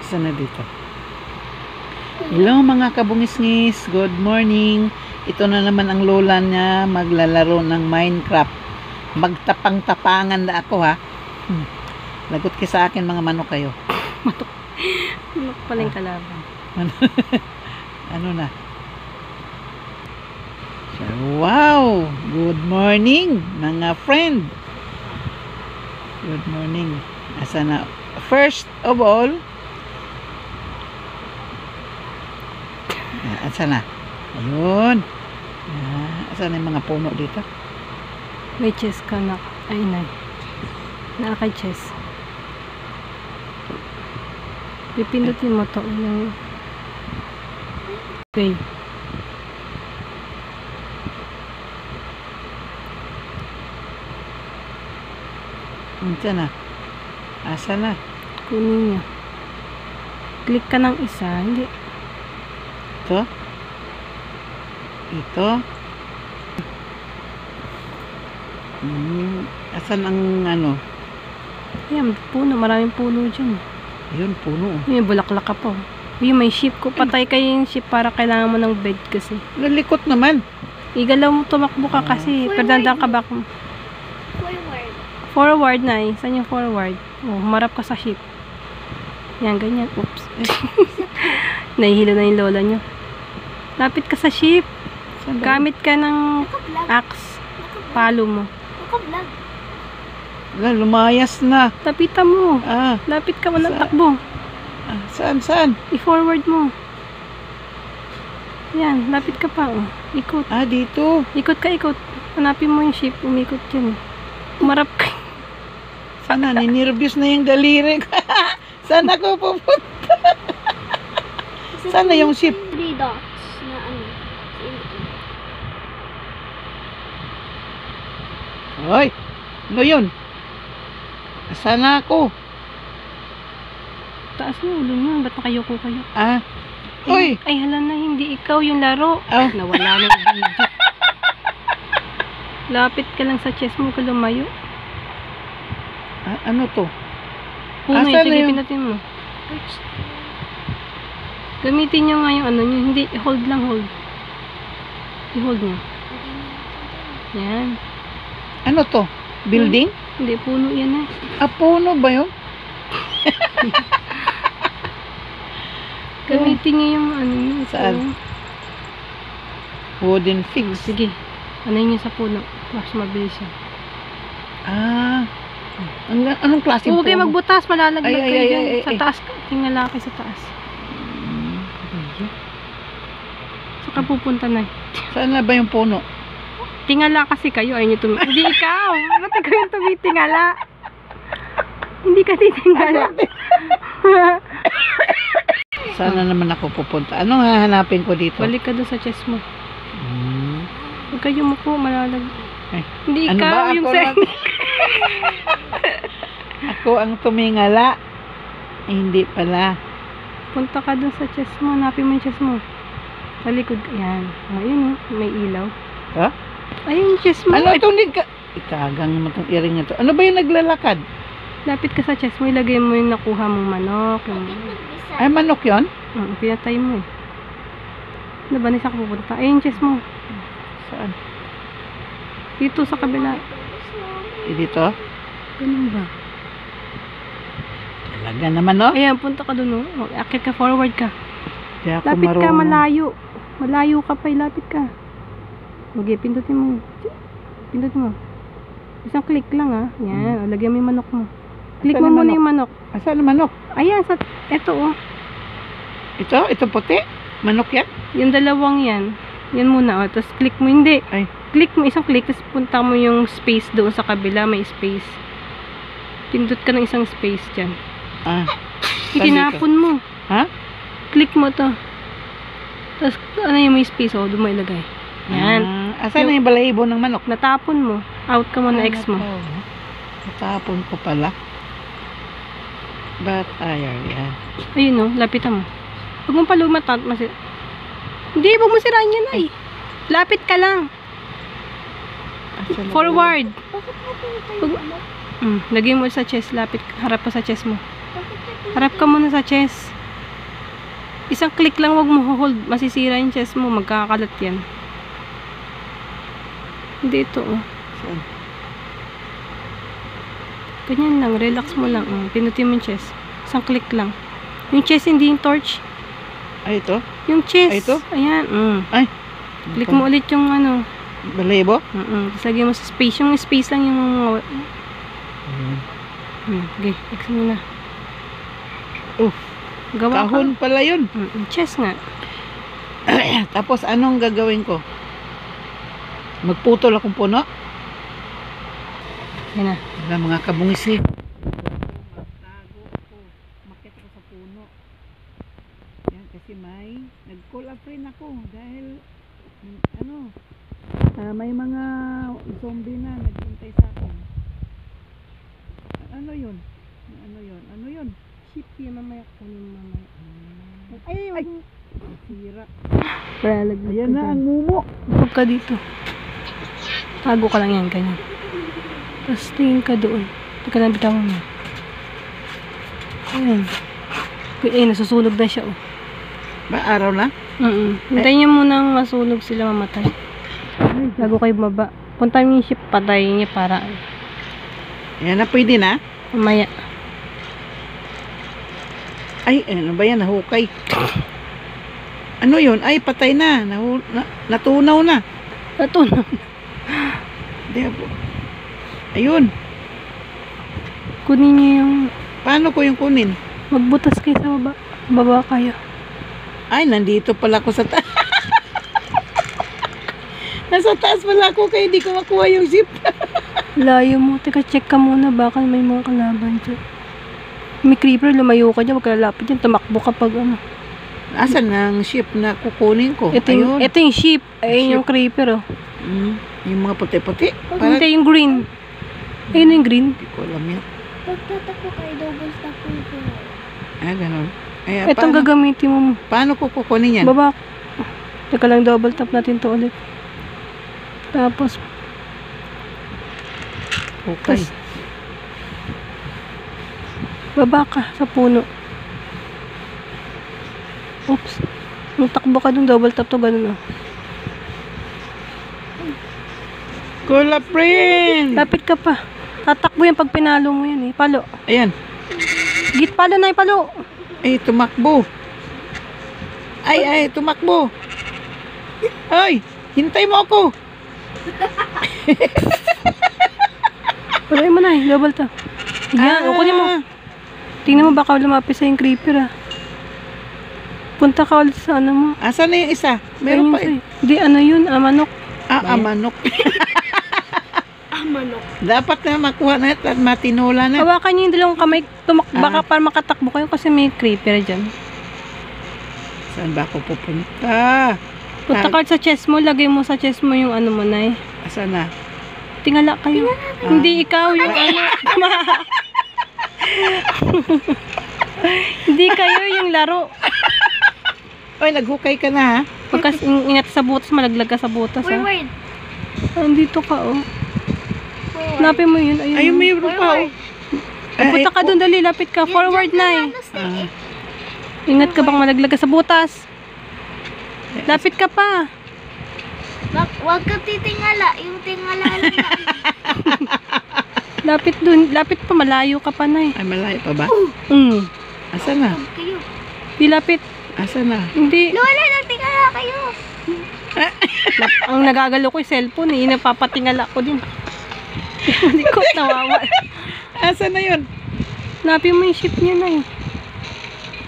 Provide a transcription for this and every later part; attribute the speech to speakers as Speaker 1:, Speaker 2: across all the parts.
Speaker 1: Saan na dito? Hello mga kabungis-ngis, good morning. Ito na naman ang lola niya maglalaro ng Minecraft. Magtapang-tapangan na ako ha. Lagot ka sa akin mga manok kayo.
Speaker 2: Manok pala yung kalaban.
Speaker 1: Ano na? Wow! Good morning mga friend. Good morning. Asa na? First of all, asa na? Ayun. Asa na yung mga puno dito?
Speaker 2: May chest ka na. Ay, nakakay chest. Pipindutin mo to yung okay.
Speaker 1: Asa na? Asa na?
Speaker 2: Kunin niya. Click ka ng isa. Hindi.
Speaker 1: Ito? Ito? Asan ang ano?
Speaker 2: Ayan, puno. Maraming puno dyan.
Speaker 1: Ayun, puno.
Speaker 2: May bulaklak ka po. Yung may sheep ko. Patay kayo yung sheep para kailangan mo ng bed kasi.
Speaker 1: Lalikot naman.
Speaker 2: Igalaw mo, tumakbo ka kasi. Perdandang ka back mo. Forward na eh. Saan yung forward? Oh, humarap ka sa sheep. Yan, ganyan. Oops. Nahihilo na yung lola nyo. Lapit ka sa sheep. Gamit ka ng axe. Palo mo.
Speaker 1: Lumayas na.
Speaker 2: Lapitan mo. Lapit ka mo ng takbo.
Speaker 1: Saan?
Speaker 2: I-forward mo. Yan, lapit ka pa. Oh. Ikot.
Speaker 1: Dito.
Speaker 2: Ikot ka, ikot. Hanapin mo yung sheep. Umikot dyan. Umarap ka.
Speaker 1: Sana, ninirbius na yung daliri ko. Saan ako pupunta? Sana yung sheep.
Speaker 3: 3 dots na ano.
Speaker 1: Hoy, ano yun? Sana ako.
Speaker 2: Taas mo ulo nyo. Ba't nakayoko kayo?
Speaker 1: Hoy!
Speaker 2: Ay, hala na. Hindi ikaw yung laro. Nawala na yung video. Lapit ka lang sa chest mo ka lumayo.
Speaker 1: Ano to?
Speaker 2: Puno yun.
Speaker 1: Asan
Speaker 2: Sige,
Speaker 1: yung-
Speaker 2: pinutin mo. Gamitin nyo nga yung ano nyo. Hindi, hold lang, hold. I-hold nyo. Yan.
Speaker 1: Ano to? Building?
Speaker 2: Hindi, puno yan eh.
Speaker 1: Puno ba yun?
Speaker 2: Gamitin nyo yung ano nyo.
Speaker 1: Saan? Wooden fix.
Speaker 2: Sige. Ano nyo sa puno. Mas mabilis yan.
Speaker 1: Anong klaseng
Speaker 2: Huwag kayo magbutas. Malalaglag
Speaker 1: Ay,
Speaker 2: kayo
Speaker 1: ay,
Speaker 2: dyan.
Speaker 1: ay,
Speaker 2: Sa
Speaker 1: ay.
Speaker 2: taas. Tingala kayo sa taas. Saka pupunta na.
Speaker 1: Saan na ba yung puno?
Speaker 2: Tingala kasi kayo. Ayun yung Hindi ikaw. Ba't ikaw yung tumitingala? Hindi ka titingala.
Speaker 1: Sana naman ako pupunta. Anong hahanapin ko dito?
Speaker 2: Balik ka doon sa chest mo. Huwag kayo muko. Malalag.
Speaker 1: Ay,
Speaker 2: Hindi
Speaker 1: ano
Speaker 2: ikaw
Speaker 1: ba?
Speaker 2: yung
Speaker 1: Ako
Speaker 2: sa...
Speaker 1: lang. Ako ang tumingala. Hindi pala.
Speaker 2: Punta ka doon sa chest mo. Hanapin mo yung chest mo. Sa likod. Yan. Ayun may ilaw. Ayun yung chest mo.
Speaker 1: Ano itong ikagang naman itong earring na to. Ano ba yung naglalakad?
Speaker 2: Lapit ka sa chest mo. Ilagay mo yung nakuha mong manok.
Speaker 1: Ay, manok yun?
Speaker 2: Pinatay mo eh. Ano ba nisa ka pupunta? Ayun yung chest mo.
Speaker 1: Saan?
Speaker 2: Dito sa kabila.
Speaker 1: Dito?
Speaker 2: Ganun ba?
Speaker 1: Talaga naman, no?
Speaker 2: Ayan, punta ka doon. Akit ka, forward ka.
Speaker 1: Di ako
Speaker 2: Lapit ka,
Speaker 1: marunong.
Speaker 2: malayo. Malayo ka pa, lapit ka. Okay, pindutin mo. Pindutin mo. Isang click lang Yan, lagyan mo yung manok mo. Click
Speaker 1: Saan
Speaker 2: mo
Speaker 1: yung
Speaker 2: muna
Speaker 1: manok?
Speaker 2: yung manok.
Speaker 1: Saan ang manok?
Speaker 2: Ayan, eto
Speaker 1: Ito? Ito puti? Manok yan?
Speaker 2: Yung dalawang yan. Yan muna Tapos click mo, hindi.
Speaker 1: Ay.
Speaker 2: Click mo, isang click. Tapos punta mo yung space doon sa kabila. May space. Pindot ka ng isang space dyan. Tinapon mo. Click mo to. Tapos ano yung may space doon mo ilagay. Yan.
Speaker 1: Asan na yung balahibo ng manok?
Speaker 2: Natapon mo. Out ka mo na X mo.
Speaker 1: Natapon ko pala. But ayaw yan.
Speaker 2: Ayun lapitan mo. Huwag mong palumatat. Hindi, huwag mo sirain yan ay. Lapit ka lang. Forward.
Speaker 3: Bakit mo pinatay yung manok?
Speaker 2: Lagay mo sa chest. Lapit. Harap pa sa chest mo. Harap ka muna sa chest. Isang click lang, wag mo hold. Masisira yung chest mo. Magkakalat yan. Hindi ito, oh.
Speaker 1: Saan?
Speaker 2: Ganyan lang. Relax mo lang. Pinutin mo yung chest. Isang click lang. Yung chest, hindi yung torch.
Speaker 1: Ay, ito?
Speaker 2: Yung chest.
Speaker 1: Ay, ito?
Speaker 2: Ayan.
Speaker 1: Ay.
Speaker 2: Click mo ulit yung ano.
Speaker 1: Balibo?
Speaker 2: Tapos lagyan mo sa space. Yung space lang yung... Okay. X mo na.
Speaker 1: Oh.
Speaker 2: Gawa
Speaker 1: Kahon pala yun.
Speaker 2: Chest nga.
Speaker 1: Tapos, anong gagawin ko? Magputol akong puno?
Speaker 2: Yan na.
Speaker 1: Wala, mga kabungis eh. Magtago ako. Makit ako sa puno. Yan, kasi nag-call a friend ako dahil may mga zombie na naghintay sa akin. Ano yun? Ano yun?
Speaker 2: Ship yan mamaya. Kunin mamaya.
Speaker 1: Ay! Sira.
Speaker 2: Ayan
Speaker 1: na ang mumo.
Speaker 2: Huwag ka dito. Tago ka lang yan, ganyan. Tapos tingin ka doon. Hindi ka nabitawan mo. Ayan. Nasusunog na siya, oh.
Speaker 1: Ba, araw na?
Speaker 2: Hintayin niyo munang masunog sila, mamatay. Bago kayo baba. Punta niyo yung ship, patayin niyo para
Speaker 1: Ayan na, pwede na?
Speaker 2: mamaya.
Speaker 1: Ay, ano ba yan? Nahukay. Ano yun? Ay, patay na. Natunaw na.
Speaker 2: Natunaw.
Speaker 1: Di po. Ayun.
Speaker 2: Kunin niyo yung...
Speaker 1: Paano ko yung kunin?
Speaker 2: Magbutas kayo sa baba. Baba kayo.
Speaker 1: Ay, nandito pala ako sa taas. Nasa taas pala ako kaya di ko makuha yung zip.
Speaker 2: Layo mo. Teka, check ka muna. Baka may mga kalaban dyan. May creeper, lumayo ka dyan. Huwag ka lalapit dyan. Tumakbo kapag ano.
Speaker 1: Asan ang ship na kukunin ko?
Speaker 2: Ito yung ship. Ayun yung creeper, oh.
Speaker 1: Yung mga puti-puti.
Speaker 2: Ito yung green. Ayun yung green.
Speaker 1: Hindi ko alam yan.
Speaker 3: Pagtatakbo kayo, double stop ko ito.
Speaker 1: Ah, ganun. Ay,
Speaker 2: Itong gagamitin mo.
Speaker 1: paano ko kukunin yan?
Speaker 2: Baba. Teka lang, double tap natin to ulit. Tapos,
Speaker 1: Okay.
Speaker 2: baba ka sa puno. Oops. Nung takbo ka dun, double tap to, ganun, oh.
Speaker 1: Cola friend!
Speaker 2: Lapit ka pa. Tatakbo yan pag pinalo mo yan, eh. Palo.
Speaker 1: Ayan.
Speaker 2: Git, palo na, palo.
Speaker 1: Ay, tumakbo. Ay, tumakbo. Ay, hintay mo ako.
Speaker 2: Paloy mo na, eh. Double tap. Yan, kunin mo. Tingnan mo, baka lumapit sa yung creeper, ah. Punta ka ulit sa ano mo.
Speaker 1: Asan na yung isa? Meron pa eh.
Speaker 2: Hindi, ano yun? Manok.
Speaker 1: Manok.
Speaker 3: Manok.
Speaker 1: Dapat na makuha na at matinula na.
Speaker 2: Hawakan niyo yung dalawang kamay. Baka para makatakbo kayo kasi may creeper dyan.
Speaker 1: Saan ba ako pupunta?
Speaker 2: Punta ka sa chest mo. Lagay mo sa chest mo yung ano mo na, eh.
Speaker 1: Asan na?
Speaker 2: Tingala kayo. Hindi ikaw yung ano. Hindi kayo yung laro.
Speaker 1: Oy, naghukay ka na ha?
Speaker 2: Pagkas ingat sa butas, malaglag ka sa butas, ha.
Speaker 3: Forward.
Speaker 2: Andito ka, oh. Lapit mo yun. Ayun.
Speaker 1: Ayun, mayroon pa oh.
Speaker 2: Punta ka doon, dali. Lapit ka. Forward na, eh. Ingat ka bang malaglag ka sa butas. Lapit ka pa.
Speaker 3: Wag ka titingala. Yung tingala lang na.
Speaker 2: Lapit dun. Lapit pa. Malayo ka pa na, eh.
Speaker 1: Ay, malayo pa ba? Asan na?
Speaker 3: Kayo.
Speaker 2: Di lapit.
Speaker 1: Asan na?
Speaker 2: Hindi.
Speaker 3: Wala nang tingala kayo.
Speaker 2: Ang nagagalo ko yung cellphone, eh. Napapatingala ko din. Hindi ko nawawa.
Speaker 1: Asan na yun?
Speaker 2: Lapit mo yung ship niya na, eh.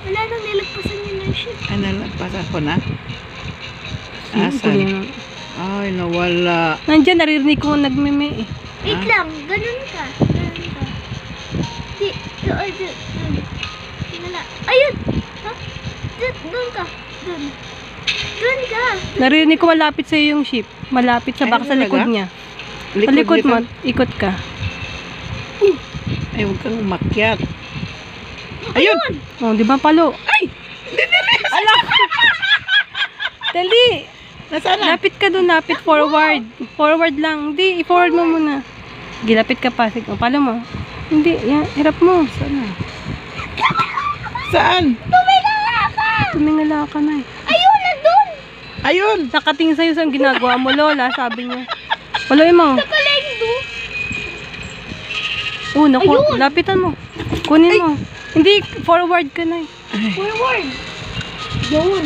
Speaker 3: Wala nang nilagpasan niyo ng ship.
Speaker 1: Ay, nalagpasan ko na? Asan? Ay, nawala.
Speaker 2: Nandiyan, naririnig ko nagmeme, eh.
Speaker 3: Wait lang. Ganun ka. Doon. Tingala. Ayun. Ha? Doon ka. Doon ka.
Speaker 2: Naririnig ko malapit sa yung ship. Malapit sa
Speaker 1: Ay,
Speaker 2: baka sa
Speaker 1: talaga?
Speaker 2: likod niya. Sa likod mo, ikot ka.
Speaker 1: Ay, huwag kang umakyat. Ayun!
Speaker 2: Oh, di ba palo?
Speaker 1: Ay!
Speaker 2: Ala! Dali!
Speaker 1: Nasaan na?
Speaker 2: Lapit ka dun, lapit. Forward. Forward lang. Hindi, i-forward mo muna. Gilapit ka pa. Sige, palo mo. Hindi, yan. Hirap mo.
Speaker 1: Sana. Saan?
Speaker 2: Tumingala ka na eh.
Speaker 3: Ayun, nandun!
Speaker 1: Ayun!
Speaker 2: Nakatingin sa'yo sa ginagawa mo, Lola, sabi niya. Waloy mo.
Speaker 3: Nakaling do.
Speaker 2: Naku, lapitan mo. Kunin mo. Hindi, forward ka na eh.
Speaker 3: Forward. Yun.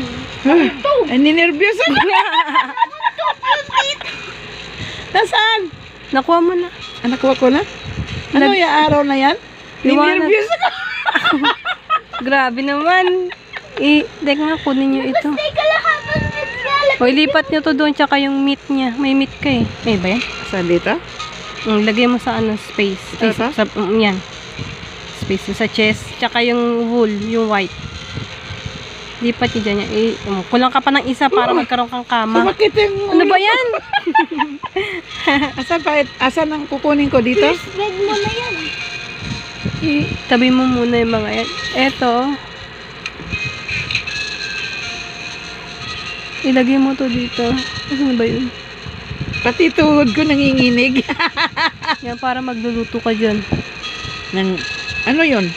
Speaker 1: Ay, ninervyos ako. Nasaan?
Speaker 2: Nakuha mo na.
Speaker 1: Nakuha ko na? Ano yung araw na yan?
Speaker 2: Liwanag.
Speaker 1: Ninervyos ako.
Speaker 2: Grabe naman. Teka nga, kunin nyo ito.
Speaker 3: Teka lang habang naglalagay.
Speaker 2: O, ilipat nyo to doon, tsaka yung meat niya. May meat ka eh. May ba yan?
Speaker 1: Saan dito?
Speaker 2: Lagay mo sa space. Ay,
Speaker 1: Ito?
Speaker 2: yan. Space sa chest. Tsaka yung wool, yung white. Lipat nyo dyan. Kulang ka pa ng isa para magkaroon kang kama.
Speaker 1: Sumakit yung...
Speaker 2: Ano ba yan?
Speaker 1: Asan ang kukunin ko dito?
Speaker 3: First bed mo na yan.
Speaker 2: Tabi mo muna yung mga yan. Eto. Ilagay mo to dito. Ano ba yun?
Speaker 1: Pati tuhod ko nanginginig.
Speaker 2: Yan, para magluluto ka dyan.
Speaker 1: Ano yun?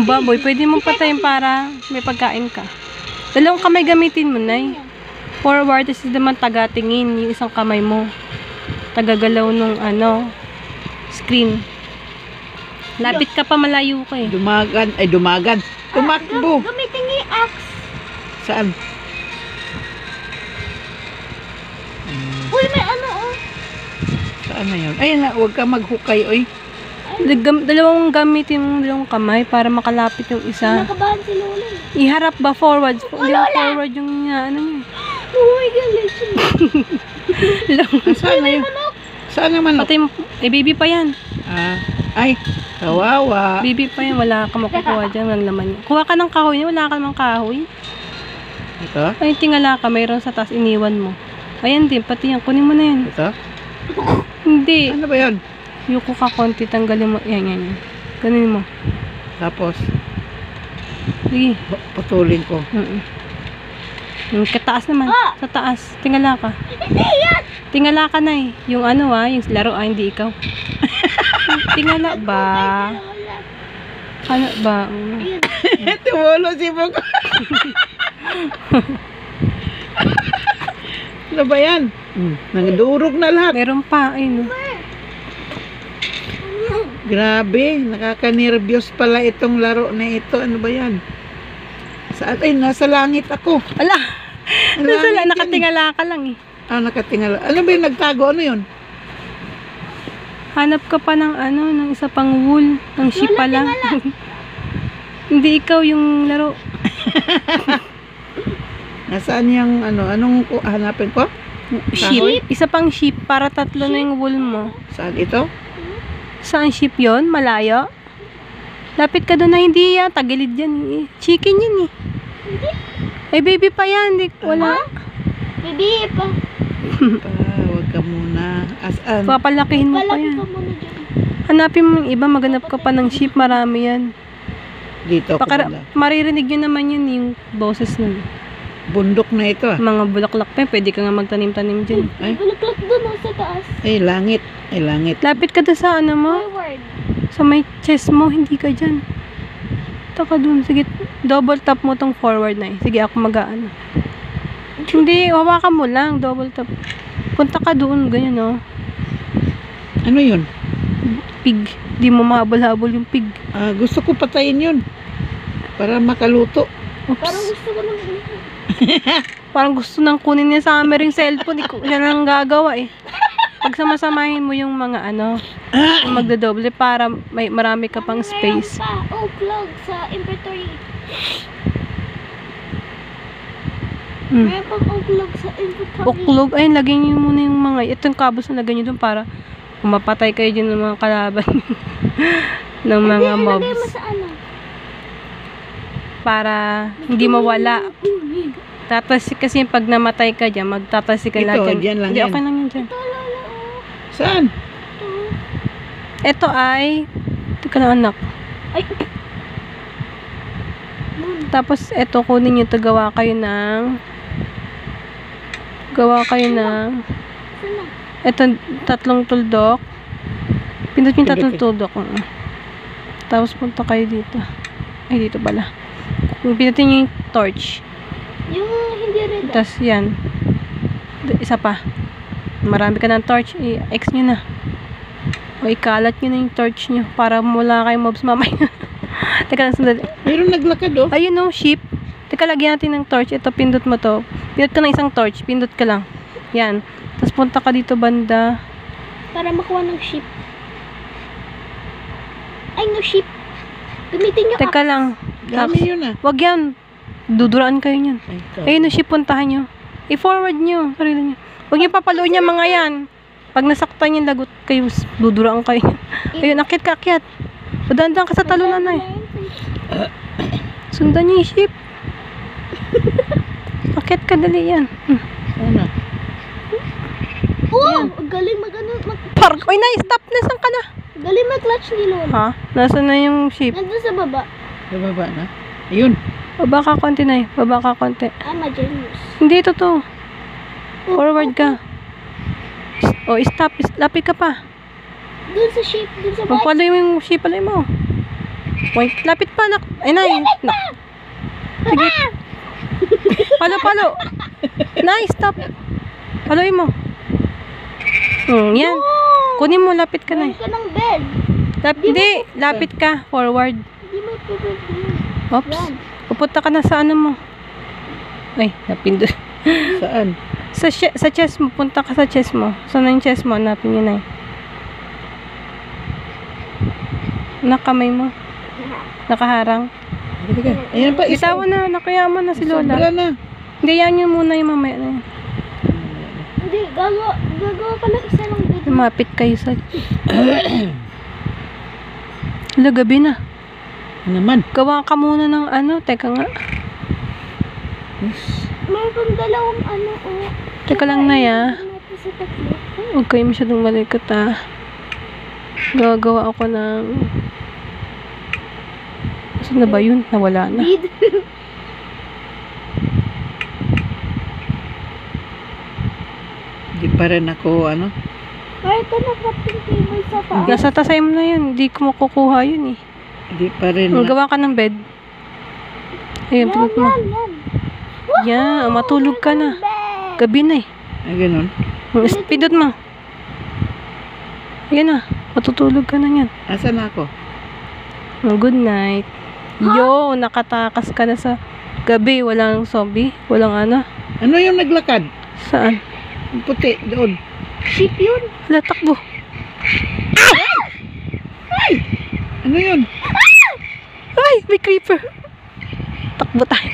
Speaker 2: Baboy, pwede mong patayin para may pagkain ka. Dalawang kamay gamitin mo, Nay. Forward, kasi naman tagatingin yung isang kamay mo. Tagagalaw nung screen. Lapit ka pa, malayo ka eh.
Speaker 1: Dumagan. Tumakbo.
Speaker 3: Gamitin niyo yung axe.
Speaker 1: Saan?
Speaker 3: Uy, may ano oh.
Speaker 1: Saan na yun? Ayun na, huwag ka maghukay, oy.
Speaker 2: Dalawang gamitin mo, dalawang kamay para makalapit yung isa.
Speaker 3: Nakabahan si Lola.
Speaker 2: Iharap ba forward? Hindi forward yung niya.
Speaker 3: Oh my God, listen.
Speaker 1: Saan na yun? Saan naman?
Speaker 2: Patay mo. Baby pa yan.
Speaker 1: Ay, kawawa.
Speaker 2: Baby pa yan. Wala ka makukuha dyan. Walang laman yan. Kuha ka ng kahoy niya. Wala ka namang kahoy.
Speaker 1: Ito?
Speaker 2: Ay, tingala ka. Mayroon sa taas. Iniwan mo. Ayan din. Pati yan. Kunin mo na yan.
Speaker 1: Ito?
Speaker 2: Hindi.
Speaker 1: Ano ba yun?
Speaker 2: Yuko ka konti. Tanggalin mo. Yan. Ganin mo.
Speaker 1: Tapos,
Speaker 2: Sige.
Speaker 1: putulin ko.
Speaker 2: Yung kataas naman. Sa taas. Tingala ka.
Speaker 3: Hindi yan.
Speaker 2: Tingala ka na eh. Yung yung laro hindi ikaw. Tingala ba? Ano ba?
Speaker 1: Tumulo si Boko. Ano ba yan? Nagdurog na lahat.
Speaker 2: Meron pa. Ay, no.
Speaker 1: Grabe, nakaka-nervyos pala itong laro na ito. Ano ba yan? Saan? Ay, nasa langit ako.
Speaker 2: Ala!
Speaker 1: Langit yan.
Speaker 2: Nakatingala ka lang eh.
Speaker 1: Nakatingala. Ano ba yung nagtago? Ano yun?
Speaker 2: Hanap ka pa ng ng isa pang wool. Ng sheep pala. Hindi ikaw yung laro.
Speaker 1: Nasaan yung anong hanapin ko?
Speaker 2: Sheep. Isa pang sheep para tatlo na yung wool mo.
Speaker 1: Saan ito?
Speaker 2: Saan sheep yon? Malayo? Lapit ka doon na hindi yan. Tagilid yan eh. Chicken yan eh. Ay baby pa yan. Wala.
Speaker 3: Baby pa.
Speaker 1: Huwag ka muna. Asaan?
Speaker 2: Papalakihin mo pa
Speaker 3: Palaki
Speaker 2: yan.
Speaker 3: ka muna dyan.
Speaker 2: Hanapin mo yung iba. Maganap ka pa ng sheep. Marami yan.
Speaker 1: Dito ako banda.
Speaker 2: Maririnig nyo naman yun yung boses nun.
Speaker 1: Bundok na ito
Speaker 2: Mga bulaklak pa. Pwede ka nga magtanim-tanim dyan.
Speaker 1: Ay,
Speaker 3: Bulaklak doon sa taas.
Speaker 1: langit. Ay, langit.
Speaker 2: Lapit ka doon sa mo.
Speaker 3: Forward.
Speaker 2: Sa may chest mo. Hindi ka dyan. Taka dun. Sige. Double tap mo tong forward na eh. Sige ako mag-aano. Hindi. Hawakan mo lang. Double tap. Punta ka doon. Ganyan oh.
Speaker 1: Ano yun?
Speaker 2: Pig. Di mo mahabol-habol yung pig.
Speaker 1: Gusto ko patayin yun. Para makaluto.
Speaker 2: Oops.
Speaker 3: Parang gusto ko lang dito.
Speaker 2: Parang gusto nang kunin niya sa amin yung cellphone. Yan ang gagawa eh. Pag samasamahin mo yung mga yung magdodoble para may marami ka pang space.
Speaker 3: Meron pa. Clog sa inventory. Meron pang clog sa inventory.
Speaker 2: Oklog. Ayun, lagyan niyo muna yung mga, itong kabos na lagyan niyo doon para mapatay kayo dyan ng mga kalaban. ng mga
Speaker 3: Ilagay mo
Speaker 2: mobs.
Speaker 3: sa
Speaker 2: Para hindi mawala. Tatasik kasi pag namatay ka dyan, magtatasik ka
Speaker 1: Ito,
Speaker 2: lang
Speaker 1: dyan lang
Speaker 2: Hindi,
Speaker 1: yan.
Speaker 2: okay lang yan dyan.
Speaker 1: Saan?
Speaker 2: Ito ay, teka lang anak.
Speaker 3: Ay.
Speaker 2: Tapos, ito, kunin nyo ito, gawa kayo ng, ito, tatlong tuldok. Pindot yung tatlong tuldok. Tapos, punta kayo dito. Ay, dito pala. Pinutin nyo yung torch.
Speaker 3: Yung hindi red.
Speaker 2: Tapos yan. Isa pa. Marami ka ng torch. I-X nyo na. O ikalat nyo na yung torch nyo. Para wala kayong mobs mamaya. Teka lang, sandali.
Speaker 1: Meron naglakad oh.
Speaker 2: Ayun o, sheep. Teka, lagyan natin ng torch. Ito, pindot mo to. Pindot ka ng isang torch. Pindot ka lang. Yan. Tapos punta ka dito banda.
Speaker 3: Para makuha ng sheep. Ay, no sheep. Gamitin nyo
Speaker 2: Teka lang.
Speaker 1: Dami yun ah.
Speaker 2: Wag yan. Duduraan kayo niyan.
Speaker 1: Ay,
Speaker 2: Ayun o, sheep, puntahan nyo. I-forward nyo. Sarili nyo. Huwag nyo papaloon niya mga yan. Pag nasaktan yung lagot kayo, duduraan kayo. Ayun, akit ka, akyat. Padandang ka sa talunan na eh. Sundan nyo yung sheep. Akit ka, dali yan.
Speaker 1: Sana.
Speaker 3: Oh, galing
Speaker 2: Park! Uy, na-stop na. Saan ka na?
Speaker 3: galing mag-clutch ni Lola.
Speaker 2: Ha? Nasaan na yung sheep?
Speaker 3: Nandun sa baba.
Speaker 1: Sa baba na. Ayun.
Speaker 2: Baba ka konti na eh. Baba ka konti.
Speaker 3: Genius.
Speaker 2: Hindi, totoo. Forward ka. O, stop. Lapit ka pa.
Speaker 3: Dun sa sheep, dun sa bike.
Speaker 2: Magpaloy mo yung sheep. Paloy mo. Wait, lapit pa. Ay, na. Sige. Palo. Nice, stop. Paloy mo. Yan. Kunin mo, lapit ka na eh.
Speaker 3: Meron ka ng bed.
Speaker 2: Hindi, lapit ka. Forward.
Speaker 3: Hindi mo ipipit.
Speaker 2: Oops.
Speaker 3: Yan.
Speaker 2: Pupunta ka na sa ano mo. Ay, napindot.
Speaker 1: Saan?
Speaker 2: Sa chest mo. Punta ka sa chest mo. Saan na yung chest mo? Hanapin nyo na eh. Nakamay mo. Nakaharang.
Speaker 1: Halika. Ayan pa. Isa.
Speaker 2: Bitawan na. Nakayaman na si Lola.
Speaker 1: Sobra na.
Speaker 2: Hindi, yan yun muna yung mamaya na yun.
Speaker 3: Hindi, gagawa ka lang isa ng bed.
Speaker 2: Lumapit kayo sa... Hala, gabi na.
Speaker 1: Ano naman?
Speaker 2: Gawa ka muna ng ano. Teka nga.
Speaker 3: Meron kang dalawang ano, oh.
Speaker 2: Teka lang na ya.
Speaker 3: Natin sa tatlo.
Speaker 2: Huwag kayo masyadong malikot ah. Gagawa ako ng... Saan na ba yun? Nawala na.
Speaker 3: Bed.
Speaker 1: Hindi pa rin ako ano.
Speaker 3: Meron ka na crafting table sa taas.
Speaker 2: Nasa tasay mo na yun. Hindi ko makukuha yun eh.
Speaker 1: Hindi pa rin.
Speaker 2: Gawa ka ng bed. Ayun, pindot mo. Yan, matulog ka na. Gabi na eh.
Speaker 1: Ay, ganun.
Speaker 2: Pindot mo. Ayan na. Matutulog ka na yan.
Speaker 1: Asan ako?
Speaker 2: Good night. Yo, nakatakas ka na sa gabi. Walang zombie. Walang ano.
Speaker 1: Ano yung naglakad?
Speaker 2: Saan?
Speaker 1: Yung puti, doon.
Speaker 3: Sheep yun.
Speaker 2: Wala, takbo.
Speaker 1: Ano yun?
Speaker 2: Ay, may creeper. Takbo tayo.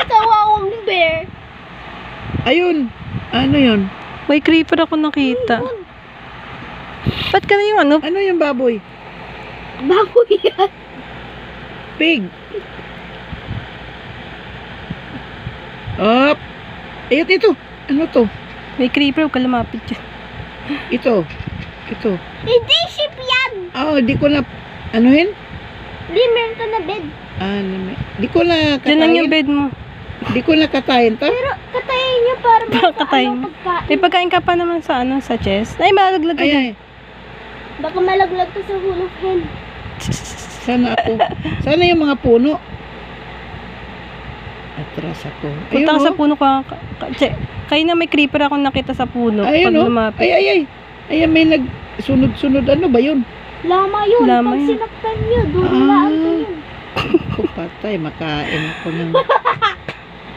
Speaker 3: Kawawang bear.
Speaker 1: Ayun. Ano yun?
Speaker 2: May creeper ako nakita. Ba't ka na yung ano?
Speaker 1: Ano yung baboy?
Speaker 3: Baboy yan.
Speaker 1: Pig. Up. Ayun, ito. Ano to?
Speaker 2: May creeper, huwag ka lumapit dyan.
Speaker 1: Ito. Ito.
Speaker 3: Hindi sheep yan.
Speaker 1: Oh, di ko na... Anuhin?
Speaker 3: Hindi, meron ka na bed.
Speaker 1: Di ko na
Speaker 2: Dyan lang yung
Speaker 1: katayin.
Speaker 2: bed mo.
Speaker 1: Di ko na katayin to.
Speaker 3: Pero katayin niyo para
Speaker 2: Katayin mo. May pagkain ka pa naman sa ano, sa chest. Ay, malaglag ka
Speaker 1: Ay,
Speaker 2: dyan.
Speaker 1: ay.
Speaker 3: Baka malaglag ka sa hulog hen.
Speaker 1: Sana ako. Sana yung mga puno. Atras ako.
Speaker 2: Punta ka
Speaker 1: Ayun,
Speaker 2: sa puno ka. Kayo na may creeper ako nakita sa puno.
Speaker 1: Ayun,
Speaker 2: Pag
Speaker 1: oh.
Speaker 2: lumapit.
Speaker 1: Ay. Ayan, may nagsunod-sunod. Ano ba yun?
Speaker 3: Lama yun.
Speaker 2: Lama
Speaker 3: Pag
Speaker 2: yun.
Speaker 3: sinaktan niyo, dudulaan ka yun.
Speaker 1: Ako patay. Makain ako ng...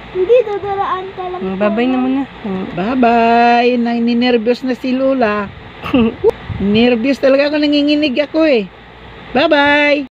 Speaker 3: Hindi, dudulaan ka lang.
Speaker 2: Babay na muna.
Speaker 1: Bye-bye. Ninervyos na si Lola. Nervyos talaga ako. Nanginginig ako eh. Bye-bye.